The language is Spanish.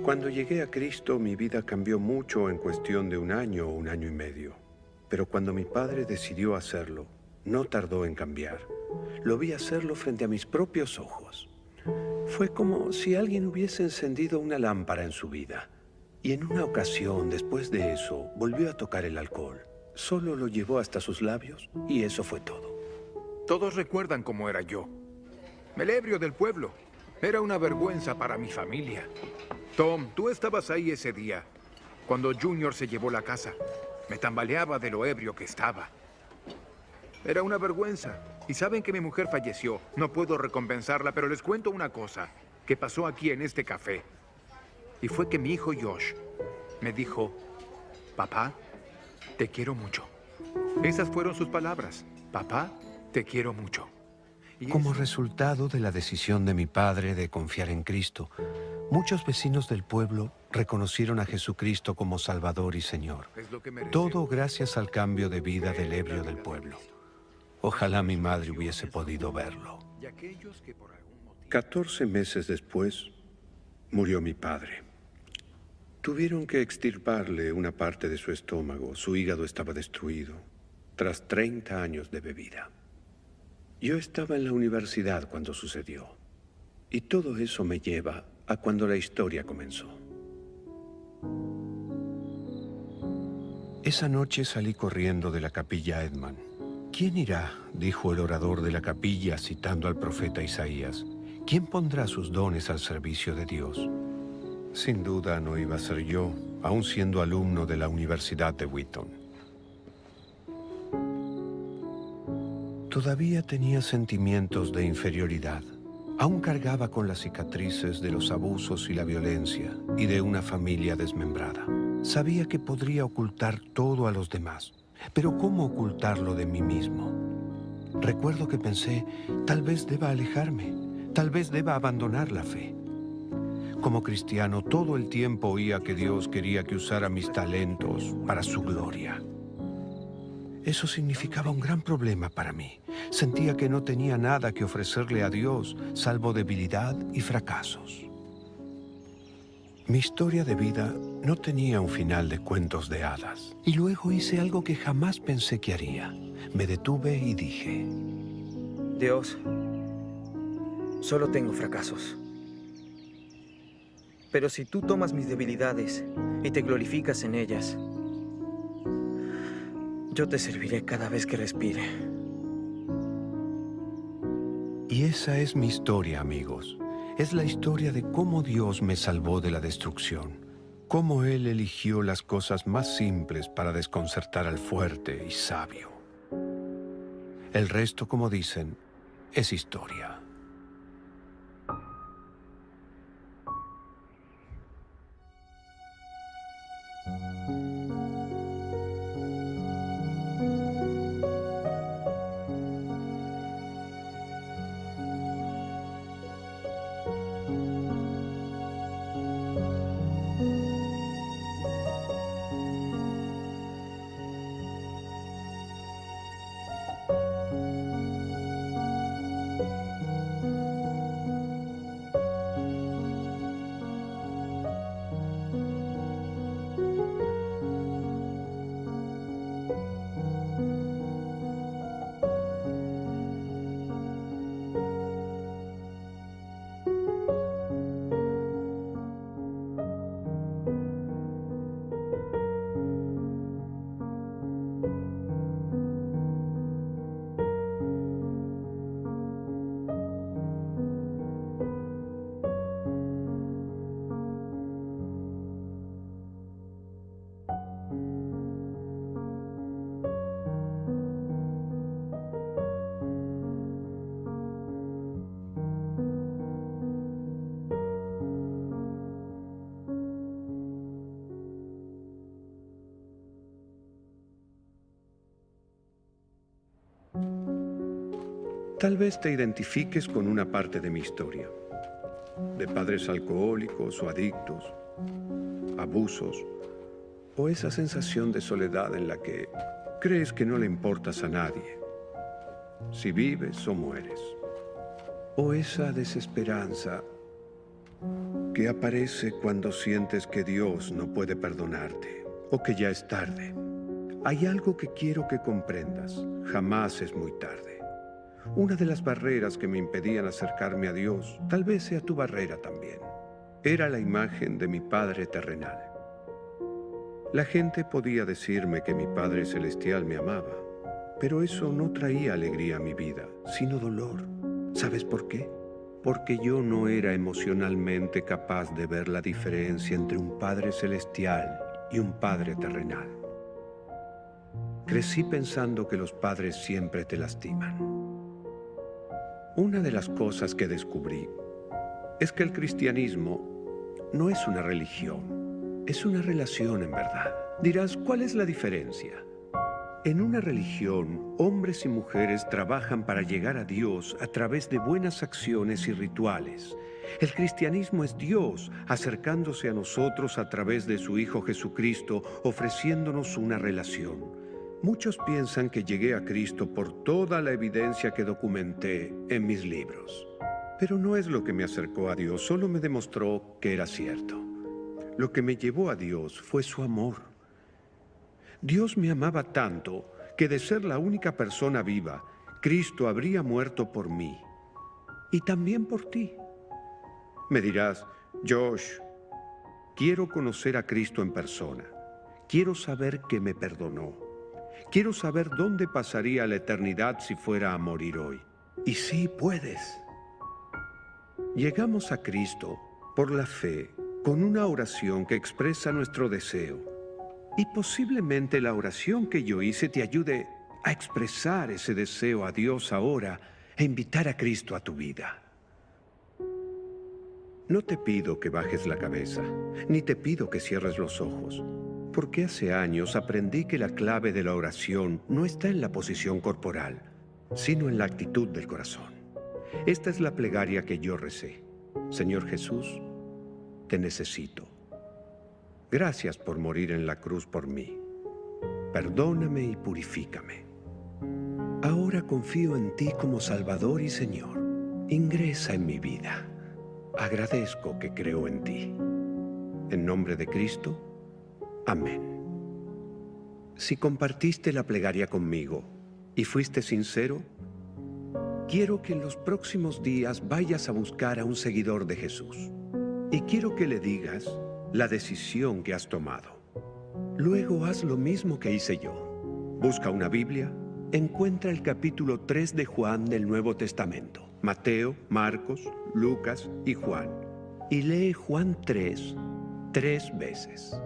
Cuando llegué a Cristo, mi vida cambió mucho en cuestión de un año o un año y medio. Pero cuando mi padre decidió hacerlo, no tardó en cambiar. Lo vi hacerlo frente a mis propios ojos. Fue como si alguien hubiese encendido una lámpara en su vida. Y en una ocasión, después de eso, volvió a tocar el alcohol. Solo lo llevó hasta sus labios y eso fue todo. Todos recuerdan cómo era yo. El ebrio del pueblo. Era una vergüenza para mi familia. Tom, tú estabas ahí ese día, cuando Junior se llevó la casa. Me tambaleaba de lo ebrio que estaba. Era una vergüenza. Y saben que mi mujer falleció. No puedo recompensarla, pero les cuento una cosa que pasó aquí en este café. Y fue que mi hijo Josh me dijo, papá, te quiero mucho. Esas fueron sus palabras. Papá, te quiero mucho. Como resultado de la decisión de mi padre de confiar en Cristo, muchos vecinos del pueblo reconocieron a Jesucristo como Salvador y Señor. Todo gracias al cambio de vida del ebrio del pueblo. Ojalá mi madre hubiese podido verlo. 14 meses después, murió mi padre. Tuvieron que extirparle una parte de su estómago. Su hígado estaba destruido, tras 30 años de bebida. Yo estaba en la universidad cuando sucedió. Y todo eso me lleva a cuando la historia comenzó. Esa noche salí corriendo de la capilla Edmund. ¿Quién irá?, dijo el orador de la capilla citando al profeta Isaías. ¿Quién pondrá sus dones al servicio de Dios? Sin duda no iba a ser yo, aún siendo alumno de la Universidad de Wheaton. Todavía tenía sentimientos de inferioridad. Aún cargaba con las cicatrices de los abusos y la violencia y de una familia desmembrada. Sabía que podría ocultar todo a los demás, pero ¿cómo ocultarlo de mí mismo? Recuerdo que pensé, tal vez deba alejarme, tal vez deba abandonar la fe. Como cristiano, todo el tiempo oía que Dios quería que usara mis talentos para su gloria. Eso significaba un gran problema para mí. Sentía que no tenía nada que ofrecerle a Dios, salvo debilidad y fracasos. Mi historia de vida no tenía un final de cuentos de hadas. Y luego hice algo que jamás pensé que haría. Me detuve y dije: Dios, solo tengo fracasos. Pero si tú tomas mis debilidades y te glorificas en ellas, yo te serviré cada vez que respire. Y esa es mi historia, amigos. Es la historia de cómo Dios me salvó de la destrucción. Cómo Él eligió las cosas más simples para desconcertar al fuerte y sabio. El resto, como dicen, es historia. Tal vez te identifiques con una parte de mi historia, de padres alcohólicos o adictos, abusos, o esa sensación de soledad en la que crees que no le importas a nadie, si vives o mueres, o esa desesperanza que aparece cuando sientes que Dios no puede perdonarte o que ya es tarde. Hay algo que quiero que comprendas. Jamás es muy tarde. Una de las barreras que me impedían acercarme a Dios, tal vez sea tu barrera también, era la imagen de mi Padre terrenal. La gente podía decirme que mi Padre celestial me amaba, pero eso no traía alegría a mi vida, sino dolor. ¿Sabes por qué? Porque yo no era emocionalmente capaz de ver la diferencia entre un Padre celestial y un Padre terrenal. Crecí pensando que los padres siempre te lastiman. Una de las cosas que descubrí es que el cristianismo no es una religión, es una relación en verdad. Dirás, ¿cuál es la diferencia? En una religión, hombres y mujeres trabajan para llegar a Dios a través de buenas acciones y rituales. El cristianismo es Dios acercándose a nosotros a través de su Hijo Jesucristo, ofreciéndonos una relación. Muchos piensan que llegué a Cristo por toda la evidencia que documenté en mis libros. Pero no es lo que me acercó a Dios, solo me demostró que era cierto. Lo que me llevó a Dios fue su amor. Dios me amaba tanto que de ser la única persona viva, Cristo habría muerto por mí y también por ti. Me dirás, Josh, quiero conocer a Cristo en persona. Quiero saber que me perdonó. Quiero saber dónde pasaría la eternidad si fuera a morir hoy. Y sí, puedes. Llegamos a Cristo por la fe, con una oración que expresa nuestro deseo. Y posiblemente la oración que yo hice te ayude a expresar ese deseo a Dios ahora e invitar a Cristo a tu vida. No te pido que bajes la cabeza, ni te pido que cierres los ojos, porque hace años aprendí que la clave de la oración no está en la posición corporal, sino en la actitud del corazón. Esta es la plegaria que yo recé. Señor Jesús, te necesito. Gracias por morir en la cruz por mí. Perdóname y purifícame. Ahora confío en ti como Salvador y Señor. Ingresa en mi vida. Agradezco que creo en ti. En nombre de Cristo, amén. Si compartiste la plegaria conmigo y fuiste sincero, quiero que en los próximos días vayas a buscar a un seguidor de Jesús. Y quiero que le digas la decisión que has tomado. Luego haz lo mismo que hice yo. Busca una Biblia, encuentra el capítulo 3 de Juan del Nuevo Testamento. Mateo, Marcos, Lucas y Juan. Y lee Juan 3 veces.